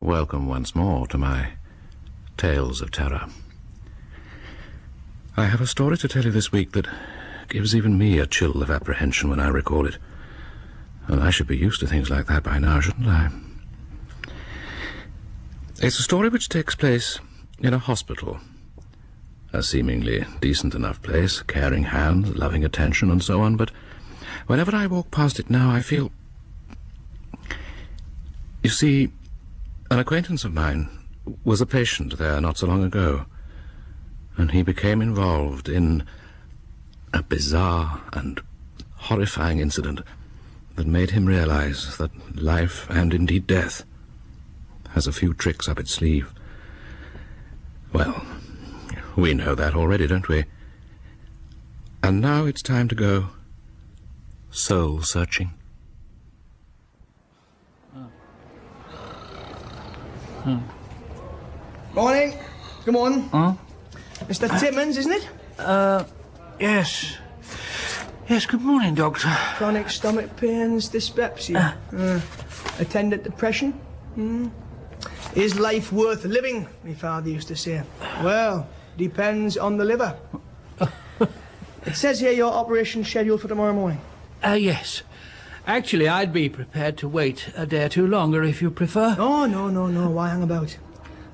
Welcome once more to my tales of terror. I have a story to tell you this week that gives even me a chill of apprehension when I recall it. And I should be used to things like that by now, shouldn't I? It's a story which takes place in a hospital. A seemingly decent enough place, caring hands, loving attention, and so on, but whenever I walk past it now, I feel... You see, an acquaintance of mine was a patient there not so long ago, and he became involved in a bizarre and horrifying incident that made him realize that life, and indeed death, has a few tricks up its sleeve. Well, we know that already, don't we? And now it's time to go soul-searching. Morning. Come on. Huh? Mr. Timmins, isn't it? Yes. Yes, good morning, Doctor. Chronic stomach pains, dyspepsia. Attendant depression. Is life worth living, my father used to say. Well, depends on the liver. It says here your operation's scheduled for tomorrow morning. Yes. Actually, I'd be prepared to wait a day or two longer if you prefer. Oh, no. Why hang about?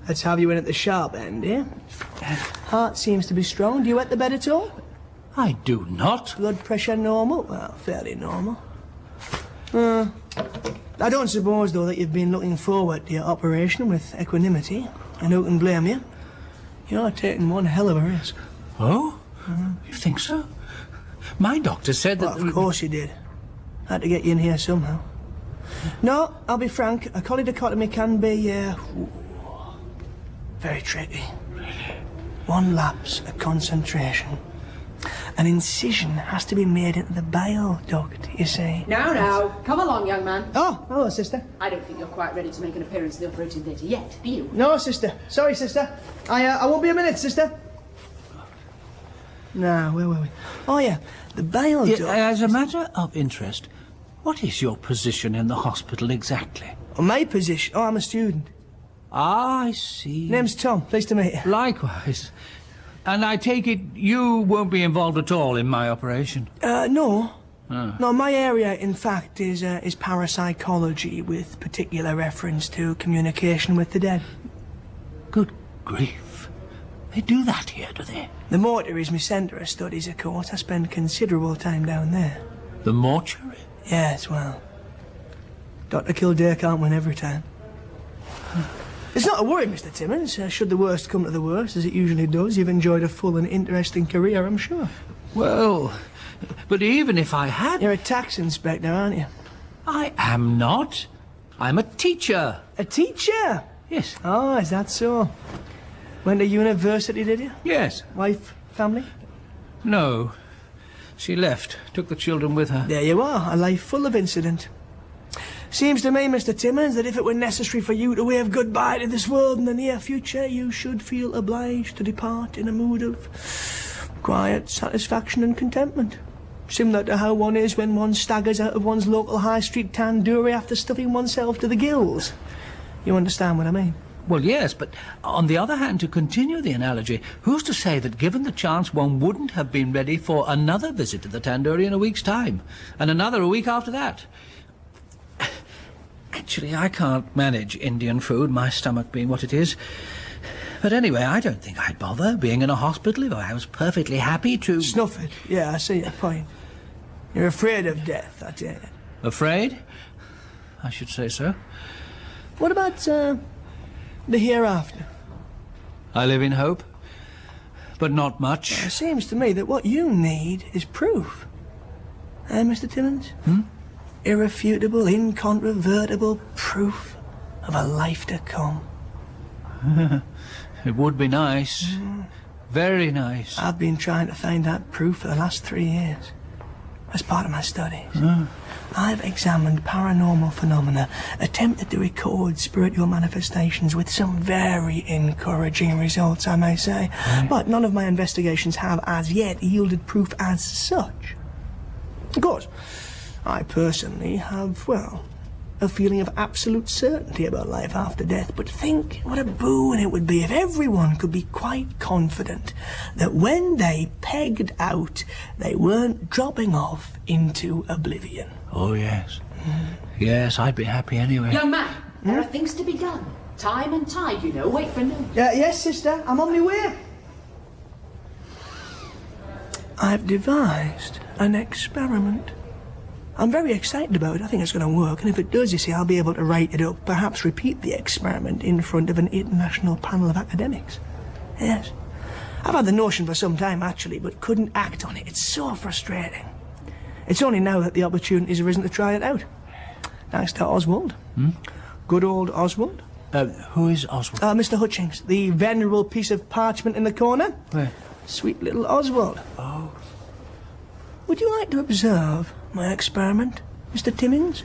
Let's have you in at the sharp end, eh? Heart seems to be strong. Do you wet the bed at all? I do not. Blood pressure normal? Well, fairly normal. I don't suppose, though, that you've been looking forward to your operation with equanimity. And who can blame you? You're taking one hell of a risk. Oh? You think so? My doctor said that... Well, of course you did. Had to get you in here somehow. No, I'll be frank. A choledochotomy can be, very tricky. Really? One lapse of concentration. An incision has to be made into the bile duct, you see. Now, come along, young man. Oh, hello, sister. I don't think you're quite ready to make an appearance in the operating theatre yet, do you? No, sister. Sorry, sister. I won't be a minute, sister. Now, where were we? Oh, yeah, the bile duct... As a matter of interest, what is your position in the hospital exactly? Oh, my position? Oh, I'm a student. Ah, I see. Name's Tom. Pleased to meet you. Likewise. And I take it you won't be involved at all in my operation? No. No, my area, in fact, is parapsychology, with particular reference to communication with the dead. Good grief. They do that here, do they? The mortuary is my centre of studies, of course. I spend considerable time down there. The mortuary? Yes, well, Dr. Kildare can't win every time. It's not a worry, Mr. Timmins. Should the worst come to the worst, as it usually does, you've enjoyed a full and interesting career, I'm sure. Well, but even if I had... You're a tax inspector, aren't you? I am not. I'm a teacher. A teacher? Yes. Oh, is that so? Went to university, did you? Yes. Wife, family? No. She left, took the children with her. There you are, a life full of incident. Seems to me, Mr. Timmins, that if it were necessary for you to wave goodbye to this world in the near future, you should feel obliged to depart in a mood of quiet satisfaction and contentment. Similar to how one is when one staggers out of one's local high street tandoori after stuffing oneself to the gills. You understand what I mean? Well, yes, but on the other hand, to continue the analogy, who's to say that given the chance one wouldn't have been ready for another visit to the tandoori in a week's time, and another a week after that? Actually, I can't manage Indian food, my stomach being what it is. But anyway, I don't think I'd bother being in a hospital if I was perfectly happy to... Snuff it. Yeah, I see your point. You're afraid of death, I take it. Afraid? I should say so. What about, the hereafter? I live in hope, but not much. It seems to me that what you need is proof. Eh, Mr. Timmins? Irrefutable, incontrovertible proof of a life to come. It would be nice. Very nice. I've been trying to find that proof for the last 3 years. As part of my studies. I've examined paranormal phenomena, attempted to record spiritual manifestations with some very encouraging results, I may say. Right. But none of my investigations have as yet yielded proof as such. Of course, I personally have, well, a feeling of absolute certainty about life after death, but think what a boon it would be if everyone could be quite confident that when they pegged out, they weren't dropping off into oblivion. Oh, yes. Yes, I'd be happy anyway. Young man, there are things to be done. Time and tide, you know. Wait for no. Yes, sister, I'm on my way. I've devised an experiment. I'm very excited about it. I think it's going to work, and if it does, you see, I'll be able to write it up, perhaps repeat the experiment in front of an international panel of academics. Yes. I've had the notion for some time, actually, but couldn't act on it. It's so frustrating. It's only now that the opportunity's arisen to try it out. Thanks to Oswald. Good old Oswald. Who is Oswald? Mr. Hutchings, the venerable piece of parchment in the corner. Where? Sweet little Oswald. Oh. Would you like to observe my experiment, Mr. Timmins?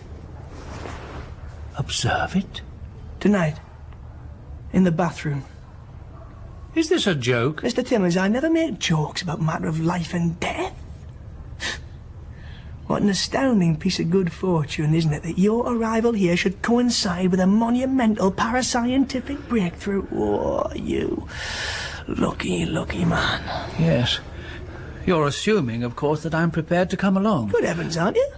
Observe it? Tonight. In the bathroom. Is this a joke? Mr. Timmins, I never make jokes about matter of life and death. What an astounding piece of good fortune, isn't it, that your arrival here should coincide with a monumental parascientific breakthrough. Oh, you lucky, lucky man. Yes. You're assuming, of course, that I'm prepared to come along. Good heavens, aren't you?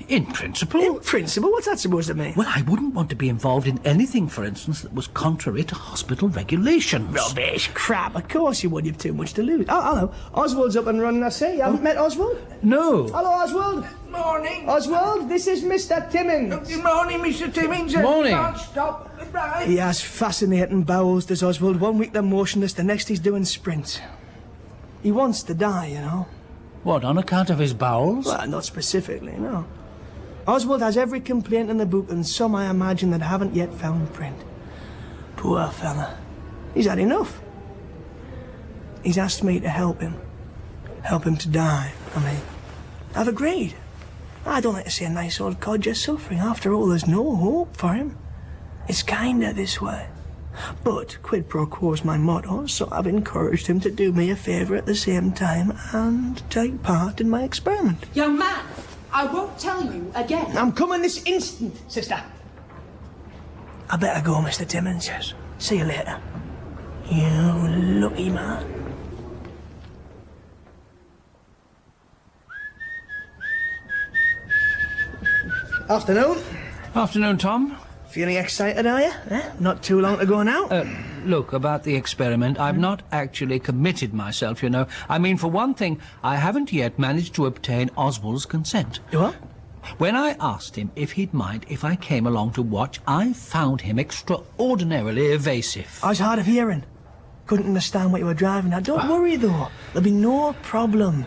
In principle. In principle? What's that supposed to mean? Well, I wouldn't want to be involved in anything, for instance, that was contrary to hospital regulations. Rubbish, crap. Of course you would. You've too much to lose. Oh, hello. Oswald's up and running, I say. You haven't met Oswald? No. Hello, Oswald. Morning. Oswald, this is Mr. Timmins. Good morning, Mr. Timmins. Morning. Can't stop. Goodbye. He has fascinating bowels, does Oswald. 1 week they're motionless, the next he's doing sprints. He wants to die, you know. What, on account of his bowels? Well, not specifically, no. Oswald has every complaint in the book, and some, I imagine, that haven't yet found print. Poor fella. He's had enough. He's asked me to help him. Help him to die, I mean. I've agreed. I don't like to see a nice old codger suffering. After all, there's no hope for him. It's kinder this way. But quid pro quo's my motto, so I've encouraged him to do me a favour at the same time and take part in my experiment. Young man, I won't tell you again. I'm coming this instant, sister. I better go, Mr. Timmins. Yes. See you later. You lucky man. Afternoon. Afternoon, Tom. Feeling excited, are you? Not too long to go now. Look, about the experiment, I've not actually committed myself, you know. I mean, for one thing, I haven't yet managed to obtain Oswald's consent. You what? When I asked him if he'd mind if I came along to watch, I found him extraordinarily evasive. I was hard of hearing. Couldn't understand what you were driving at. Don't worry, though. There'll be no problem.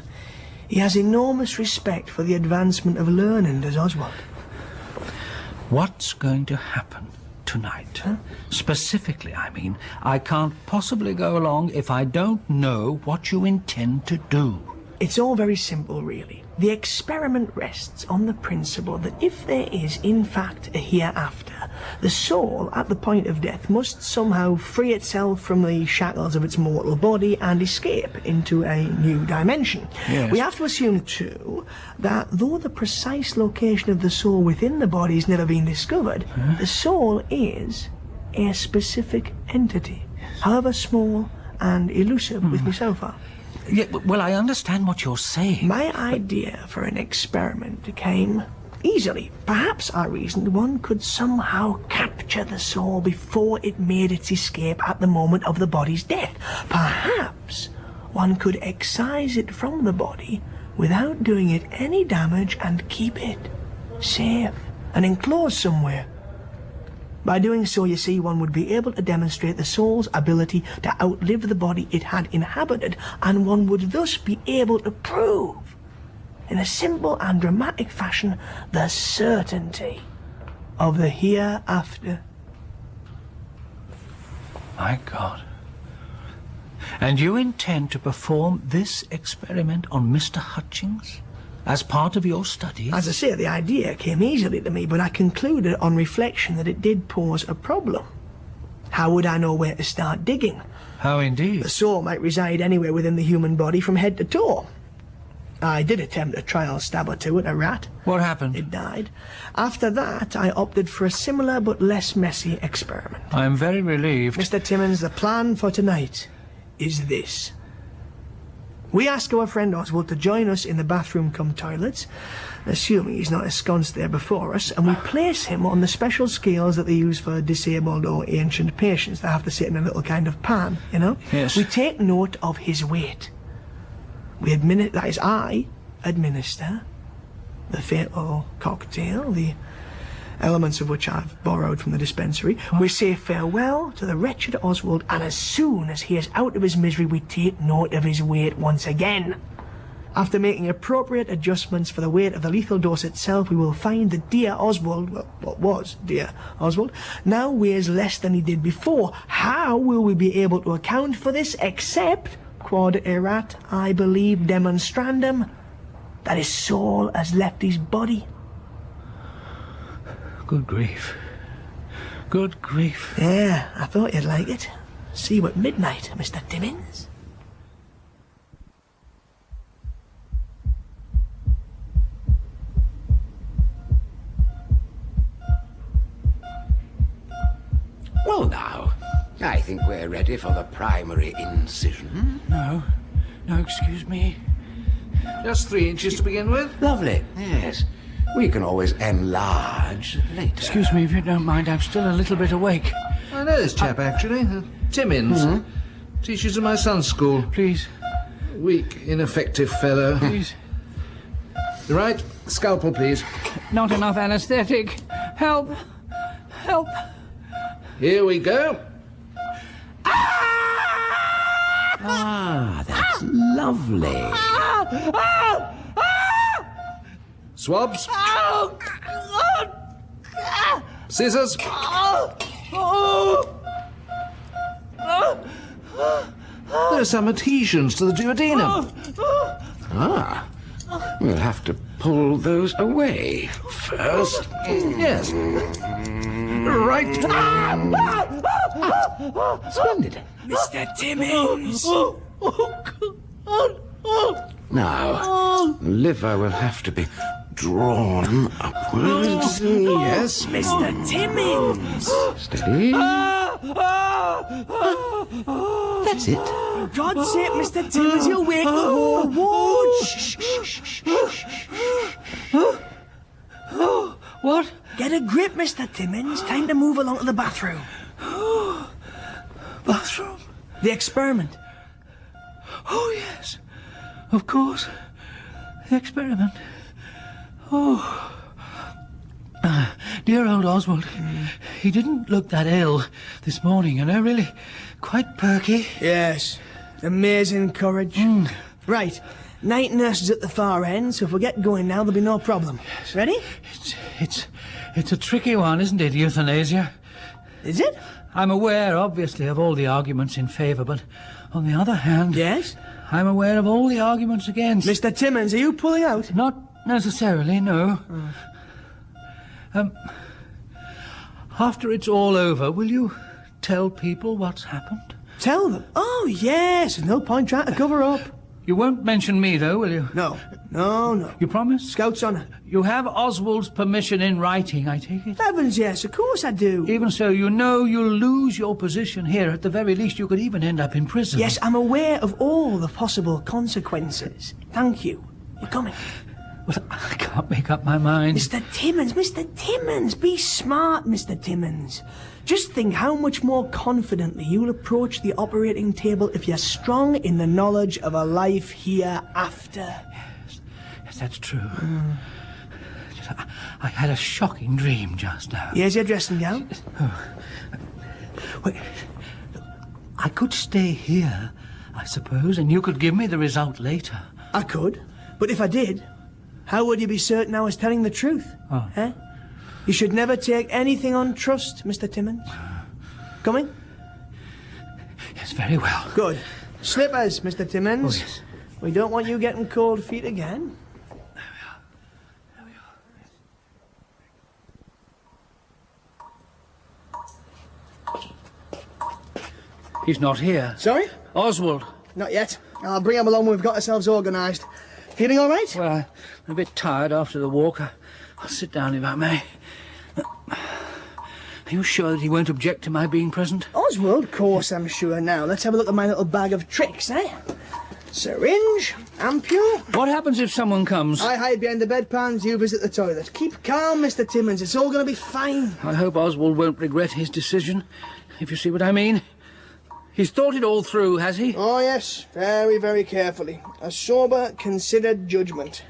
He has enormous respect for the advancement of learning, does Oswald. What's going to happen tonight? Specifically, I mean. I can't possibly go along if I don't know what you intend to do. It's all very simple, really. The experiment rests on the principle that if there is, in fact, a hereafter, the soul, at the point of death, must somehow free itself from the shackles of its mortal body and escape into a new dimension. Yes. We have to assume, too, that though the precise location of the soul within the body has never been discovered, the soul is a specific entity, however small and elusive with me so far. Yeah, well, I understand what you're saying. My idea for an experiment came easily. Perhaps, I reasoned, one could somehow capture the soul before it made its escape at the moment of the body's death. Perhaps one could excise it from the body without doing it any damage and keep it safe and enclosed somewhere. By doing so, you see, one would be able to demonstrate the soul's ability to outlive the body it had inhabited, and one would thus be able to prove, in a simple and dramatic fashion, the certainty of the hereafter. My God. And you intend to perform this experiment on Mr. Hutchings? As part of your studies? As I say, the idea came easily to me, but I concluded on reflection that it did pose a problem. How would I know where to start digging? How indeed? The soul might reside anywhere within the human body from head to toe. I did attempt a trial stab or two at a rat. What happened? It died. After that, I opted for a similar but less messy experiment. I am very relieved. Mr. Timmins, the plan for tonight is this. We ask our friend Oswald to join us in the bathroom cum toilets, assuming he's not ensconced there before us, and we place him on the special scales that they use for disabled or ancient patients that have to sit in a little kind of pan, you know? Yes. We take note of his weight. I administer the fatal cocktail, the elements of which I've borrowed from the dispensary. We say farewell to the wretched Oswald, and as soon as he is out of his misery, we take note of his weight once again. After making appropriate adjustments for the weight of the lethal dose itself, we will find that dear Oswald, well, what was dear Oswald, now weighs less than he did before. How will we be able to account for this except, quod erat, I believe demonstrandum, that his soul has left his body? Good grief. Good grief. Yeah, I thought you'd like it. See you at midnight, Mr. Timmins. Well, now, I think we're ready for the primary incision. No, excuse me. Just 3 inches to begin with. Lovely, yes. We can always enlarge later. Excuse me if you don't mind, I'm still a little bit awake. I know this chap, actually. Timmins. Teaches at my son's school. Please, Weak, ineffective fellow. please. Right, scalpel, please. Not enough anesthetic. Help! Help! Here we go. Ah, that's lovely. Swabs. Scissors. There are some adhesions to the duodenum. Ah, we'll have to pull those away first. Yes. Right. Splendid. Mr. Timmins! Now, the liver will have to be drawn upwards. Yes. Mr. Timmins! Steady. That's it. For God's sake, Mr. Timmins, you'll wake the whole ward! Shh, shh, shh, shh. What? Get a grip, Mr. Timmins. Time to move along to the bathroom. Bathroom? The experiment. Oh, yes. Of course. The experiment. Oh. Dear old Oswald. He didn't look that ill this morning, really quite perky. Yes. Amazing courage. Right. Night nurse is at the far end, so if we get going now, there'll be no problem. Ready? It's a tricky one, isn't it, euthanasia? Is it? I'm aware, obviously, of all the arguments in favour, but on the other hand... Yes? I'm aware of all the arguments against. Mr. Timmins, are you pulling out? Not necessarily, no. After it's all over, will you tell people what's happened? Tell them. Oh, yes. There's no point trying to cover up. You won't mention me, though, will you? No. You promise? Scout's honour. You have Oswald's permission in writing, I take it? Heavens, yes. Of course I do. Even so, you know you'll lose your position here. At the very least, you could even end up in prison. Yes, I'm aware of all the possible consequences. Thank you. You're coming. Well, I can't make up my mind. Mr. Timmins, be smart, Mr. Timmins. Just think how much more confidently you'll approach the operating table if you're strong in the knowledge of a life hereafter. Yes, that's true. I had a shocking dream just now. Here's your dressing gown. Wait, I could stay here, I suppose, and you could give me the result later. I could, but if I did, how would you be certain I was telling the truth? Oh. Eh? You should never take anything on trust, Mr. Timmins. Coming? Yes, very well. Good. Slippers, Mr. Timmins. Oh, yes. We don't want you getting cold feet again. There we are. He's not here. Sorry? Oswald. Not yet. I'll bring him along when we've got ourselves organised. Feeling all right? Well, I'm a bit tired after the walk. I'll sit down if I may. Are you sure that he won't object to my being present? Oswald, of course I'm sure now. Let's have a look at my little bag of tricks, eh? Syringe, ampule. What happens if someone comes? I hide behind the bedpans, you visit the toilet. Keep calm, Mr. Timmins. It's all going to be fine. I hope Oswald won't regret his decision, if you see what I mean. He's thought it all through, has he? Oh, yes. Very, very carefully. A sober, considered judgment.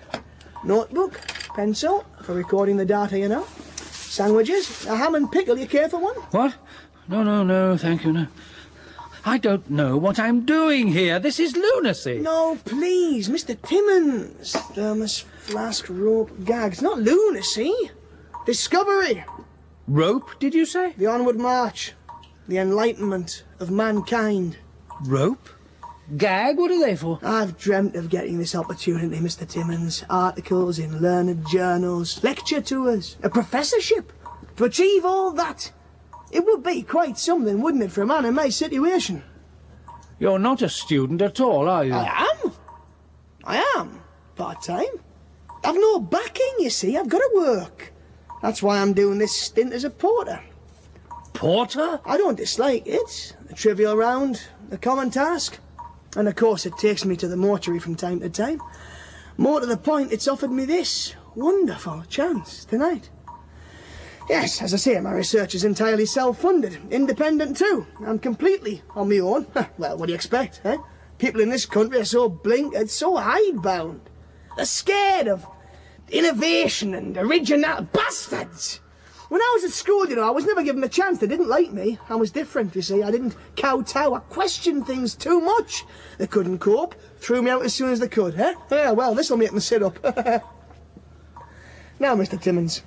Notebook, pencil, for recording the data, you know. Sandwiches, a ham and pickle. You care for one? What? No, thank you, no. I don't know what I'm doing here. This is lunacy. No, please, Mr. Timmins. Thermos, flask, rope, gag. It's not lunacy. Discovery. Rope, did you say? The onward march. The enlightenment of mankind. Rope? Gag? What are they for? I've dreamt of getting this opportunity, Mr. Timmins. Articles in learned journals, lecture tours, a professorship. To achieve all that, it would be quite something, wouldn't it, for a man in my situation? You're not a student at all, are you? I am. Part-time. I've no backing, you see. I've got to work. That's why I'm doing this stint as a porter. Porter? I don't dislike it. A trivial round, a common task. And of course it takes me to the mortuary from time to time. More to the point, it's offered me this wonderful chance tonight. Yes, as I say, my research is entirely self-funded, independent too. I'm completely on my own. Well, what do you expect, eh? People in this country are so blinkered, so hidebound. They're scared of innovation and original bastards. When I was at school, you know, I was never given a chance. They didn't like me. I was different, you see. I didn't kowtow. I questioned things too much. They couldn't cope. Threw me out as soon as they could, eh? Yeah, well, this'll make them sit up. Now, Mr. Timmins,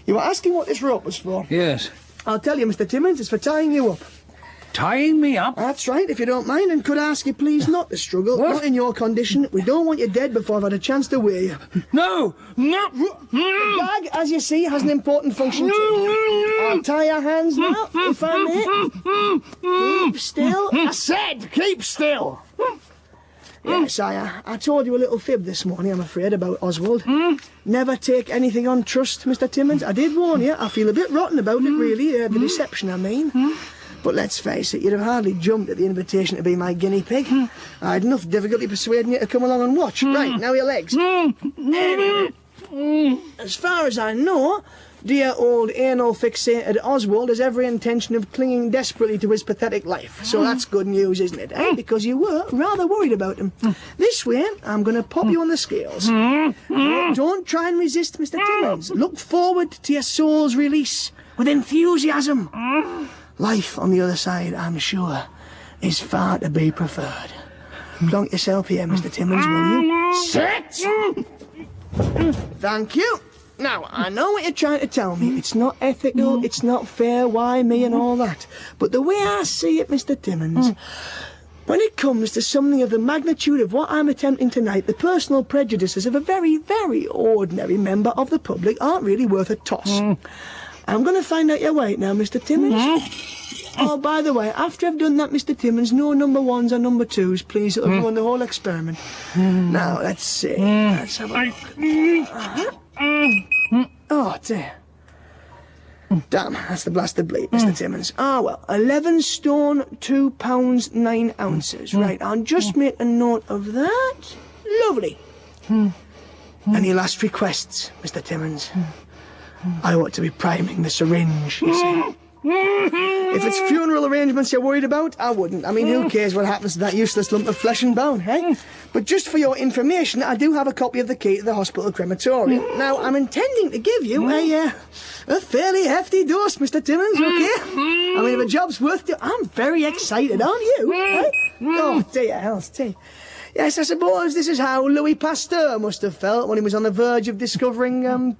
you were asking what this rope was for. Yes. I'll tell you, Mr. Timmins, it's for tying you up. Tying me up? That's right, if you don't mind, and could I ask you please not to struggle. What? Not in your condition. We don't want you dead before I've had a chance to wear you. No! The bag, as you see, has an important function too. I'll tie your hands now, if I may. Keep still. I said, keep still. Yes, I told you a little fib this morning, I'm afraid, about Oswald. Never take anything on trust, Mr. Timmins. I did warn you. I feel a bit rotten about it, really. The deception, I mean. But let's face it, you'd have hardly jumped at the invitation to be my guinea pig. I had enough difficulty persuading you to come along and watch. Right, now your legs. As far as I know, dear old anal-fixated Oswald has every intention of clinging desperately to his pathetic life. So that's good news, isn't it, eh? Because you were rather worried about him. This way, I'm going to pop you on the scales. Don't try and resist, Mr. Timmins. Look forward to your soul's release with enthusiasm. Life on the other side, I'm sure, is far to be preferred. Plonk yourself here, Mr. Timmins, will you? Sit! Thank you. Now, I know what you're trying to tell me. It's not ethical, it's not fair, why me and all that. But the way I see it, Mr. Timmins, when it comes to something of the magnitude of what I'm attempting tonight, the personal prejudices of a very, very ordinary member of the public aren't really worth a toss. I'm going to find out your weight now, Mr. Timmins. Oh, by the way, after I've done that, Mr. Timmins, no number ones or number twos, please. It'll ruin the whole experiment. Now, let's see. Let's have a look. Oh, dear. Damn, that's the blasted bleep, Mr. Timmins. Ah, well, 11 stone, 2 pounds, 9 ounces. Right, I'll just make a note of that. Lovely. Any last requests, Mr. Timmins? I ought to be priming the syringe, you see. If it's funeral arrangements you're worried about, I wouldn't. I mean, who cares what happens to that useless lump of flesh and bone, eh? But just for your information, I do have a copy of the key to the hospital crematorium. Now, I'm intending to give you a fairly hefty dose, Mr. Timmins, okay? I mean, if a job's worth it, I'm very excited, aren't you? Eh? Oh, dear, hell's tea. Yes, I suppose this is how Louis Pasteur must have felt when he was on the verge of discovering,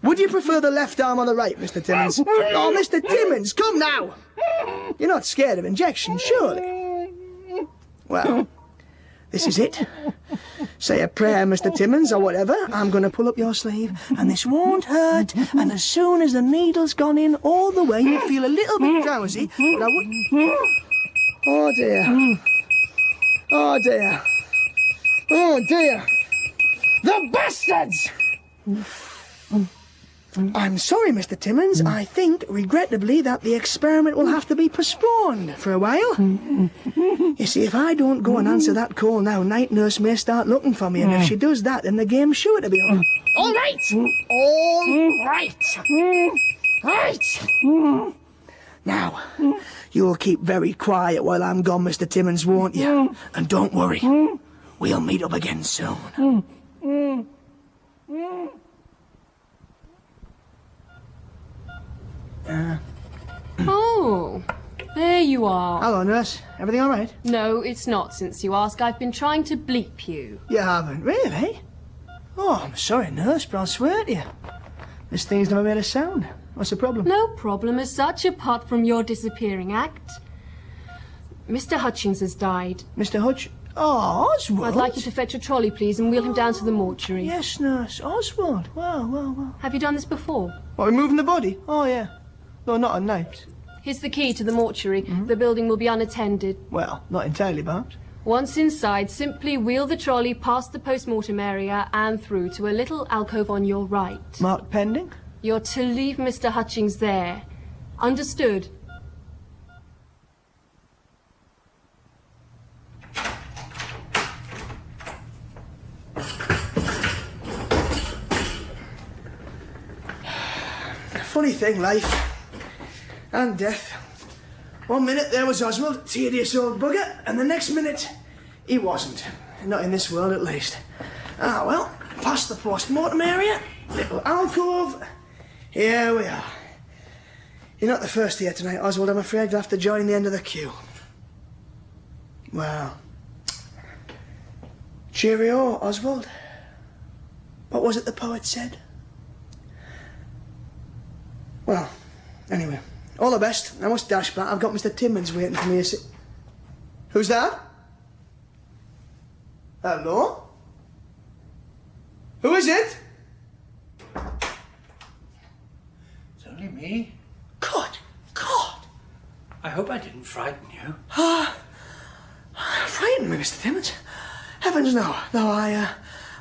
Would you prefer the left arm or the right, Mr. Timmins? Oh, Mr. Timmins, come now! You're not scared of injections, surely? Well, this is it. Say a prayer, Mr. Timmins, or whatever. I'm going to pull up your sleeve, and this won't hurt, and as soon as the needle's gone in all the way, you'll feel a little bit drowsy, but I wouldn't... Oh, dear. Oh, dear. Oh, dear. The bastards! I'm sorry, Mr. Timmins. I think, regrettably, that the experiment will have to be postponed for a while. You see, if I don't go and answer that call now, night nurse may start looking for me, and if she does that, then the game's sure to be on. All right! All right! Right! Now, you'll keep very quiet while I'm gone, Mr. Timmins, won't you? And don't worry, we'll meet up again soon. Oh, there you are. Hello, nurse. Everything all right? No, it's not, since you ask. I've been trying to bleep you. You haven't, really? Oh, I'm sorry, nurse, but I'll swear to you. This thing's never made a sound. What's the problem? No problem as such, apart from your disappearing act. Mr. Hutchings has died. Mr. Hutch? Oh, Oswald. I'd like you to fetch a trolley, please, and wheel him down to the mortuary. Yes, nurse. Oswald. Well. Have you done this before? What, removing the body? Oh, yeah. No, not at night. Here's the key to the mortuary. The building will be unattended. Well, not entirely, perhaps. Once inside, simply wheel the trolley past the post-mortem area and through to a little alcove on your right. Marked pending? You're to leave Mr. Hutchings there. Understood? Funny thing, life. And death. 1 minute there was Oswald, tedious old bugger, and the next minute he wasn't. Not in this world, at least. Ah, well, past the post-mortem area, little alcove. Here we are. You're not the first here tonight, Oswald. I'm afraid you'll have to join the end of the queue. Well, cheerio, Oswald. What was it the poet said? Well, anyway, all the best. I must dash back. I've got Mr. Timmins waiting for me. Who's that? Hello? Who is it? It's only me. Good God. I hope I didn't frighten you. Frightened me, Mr. Timmins? Heavens, no. No, I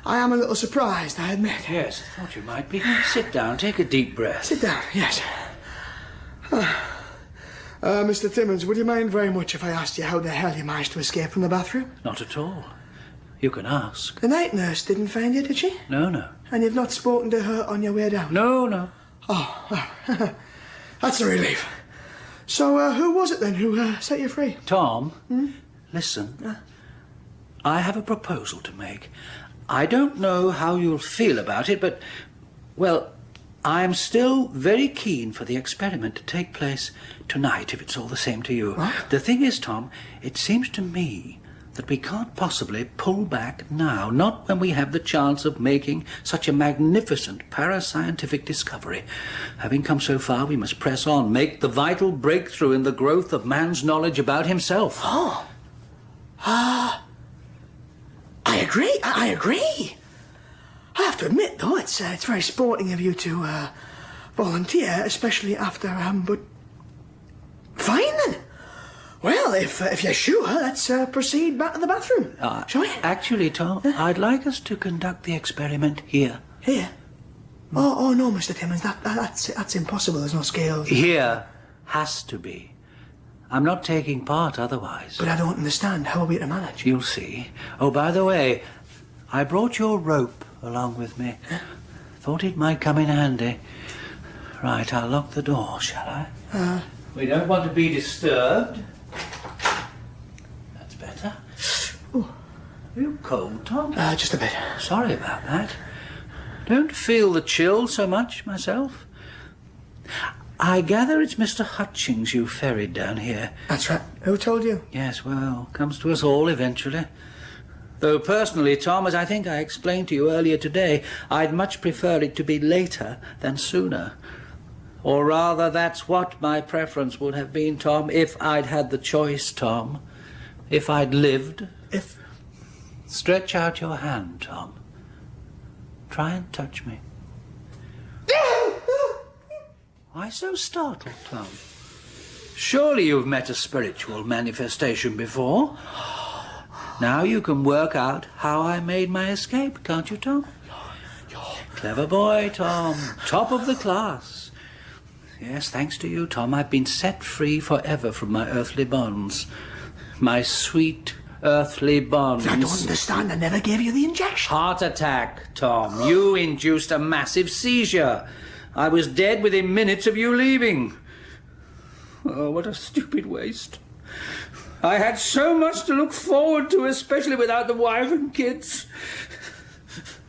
am a little surprised, I admit. Yes, I thought you might be. Sit down, take a deep breath. Sit down, yes. Mr. Timmins, would you mind very much if I asked you how the hell you managed to escape from the bathroom? Not at all. You can ask. The night nurse didn't find you, did she? No. And you've not spoken to her on your way down? No. Oh, well, that's a relief. So, who was it then who set you free? Tom, listen. I have a proposal to make. I don't know how you'll feel about it, but, well, I'm still very keen for the experiment to take place tonight, if it's all the same to you. What? The thing is, Tom, it seems to me that we can't possibly pull back now, not when we have the chance of making such a magnificent parascientific discovery. Having come so far, we must press on, make the vital breakthrough in the growth of man's knowledge about himself. Oh. I agree. I have to admit, though, it's very sporting of you to volunteer, especially after, but... Fine, then. Well, if you're sure, let's proceed back to the bathroom, shall we? Actually, Tom, I'd like us to conduct the experiment here. Here? Oh, no, Mr. Timmins, that's impossible. There's no scale. Here has to be. I'm not taking part otherwise. But I don't understand. How are we to manage? You'll see. Oh, by the way, I brought your rope along with me. Huh? Thought it might come in handy. Right, I'll lock the door, shall I? We don't want to be disturbed. That's better. Ooh. Are you cold, Tom? Just a bit. Sorry about that. Don't feel the chill so much myself. I gather it's Mr. Hutchings you ferried down here. That's right. Who told you? Yes, well, comes to us all eventually. Though personally, Tom, as I think I explained to you earlier today, I'd much prefer it to be later than sooner. Or rather, that's what my preference would have been, Tom, if I'd had the choice, Tom. If I'd lived. If... Stretch out your hand, Tom. Try and touch me. Why so startled, Tom? Surely you've met a spiritual manifestation before? Now you can work out how I made my escape, can't you, Tom? Clever boy, Tom. Top of the class. Yes, thanks to you, Tom, I've been set free forever from my earthly bonds. My sweet earthly bonds. I don't understand. I never gave you the injection. Heart attack, Tom. You induced a massive seizure. I was dead within minutes of you leaving. Oh, what a stupid waste. I had so much to look forward to, especially without the wife and kids.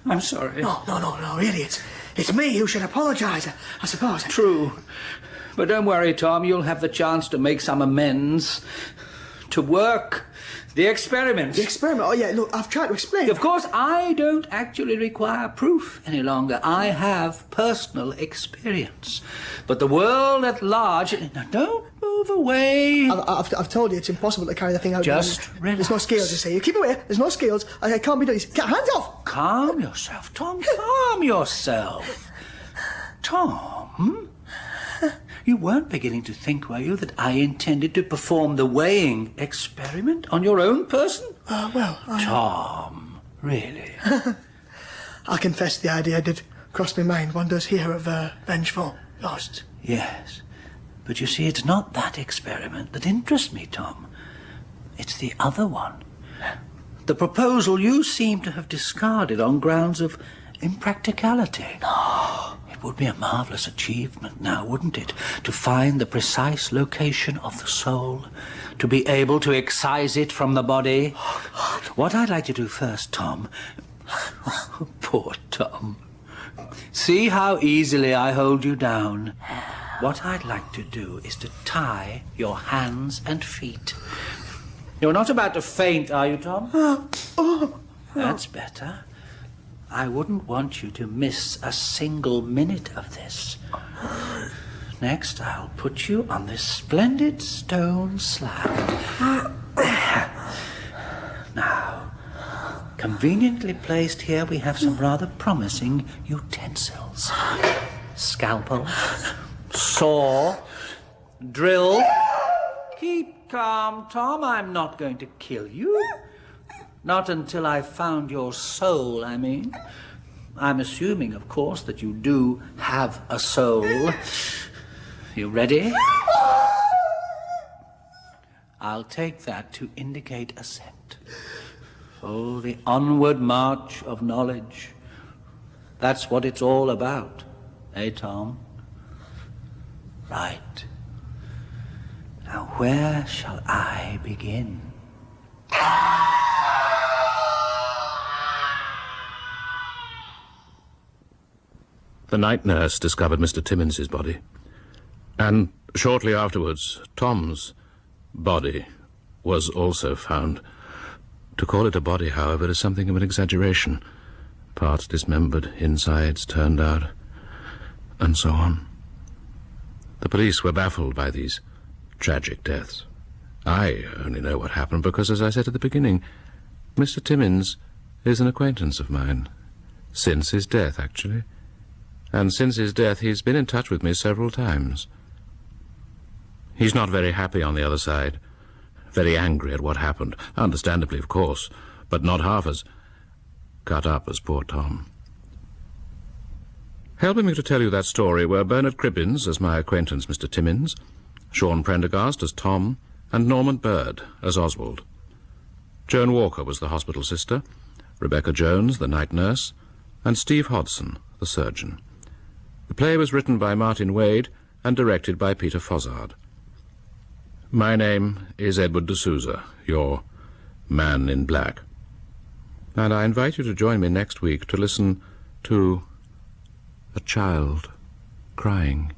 I'm sorry. No, really, it's me who should apologise, I suppose. True. But don't worry, Tom, you'll have the chance to make some amends. To work. The experiment. The experiment? Oh, yeah, look, I've tried to explain. Of course, I don't actually require proof any longer. I have personal experience. But the world at large... Now, don't move away. I've told you it's impossible to carry the thing out. Just relax. There's no scales, you see. You keep away. There's no scales. I can't be done. Hands off! Calm yourself, Tom. Calm yourself. Tom... You weren't beginning to think, were you, that I intended to perform the weighing experiment on your own person? Tom, really? I confess the idea did cross my mind. One does hear of vengeful ghosts. Yes. But you see, it's not that experiment that interests me, Tom. It's the other one. The proposal you seem to have discarded on grounds of impracticality. No. It would be a marvellous achievement now, wouldn't it? To find the precise location of the soul, to be able to excise it from the body. What I'd like to do first, Tom... Poor Tom. See how easily I hold you down. What I'd like to do is to tie your hands and feet. You're not about to faint, are you, Tom? That's better. I wouldn't want you to miss a single minute of this. Next, I'll put you on this splendid stone slab. Now, conveniently placed here, we have some rather promising utensils. Scalpel, saw, drill. Keep calm, Tom. I'm not going to kill you. Not until I've found your soul, I mean. I'm assuming, of course, that you do have a soul. You ready? I'll take that to indicate assent. Oh, the onward march of knowledge. That's what it's all about, eh, Tom? Right. Now, where shall I begin? The night nurse discovered Mr. Timmins' body. And shortly afterwards, Tom's body was also found. To call it a body, however, is something of an exaggeration. Parts dismembered, insides turned out, and so on. The police were baffled by these tragic deaths. I only know what happened because, as I said at the beginning, Mr. Timmins is an acquaintance of mine. Since his death, actually. And since his death, he's been in touch with me several times. He's not very happy on the other side. Very angry at what happened. Understandably, of course, but not half as cut up as poor Tom. Helping me to tell you that story were Bernard Cribbins as my acquaintance, Mr. Timmins, Sean Prendergast as Tom, and Norman Bird as Oswald. Joan Walker was the hospital sister, Rebecca Jones, the night nurse, and Steve Hodson, the surgeon. The play was written by Martin Wade and directed by Peter Fozzard. My name is Edward De Souza, your man in black. And I invite you to join me next week to listen to a child crying.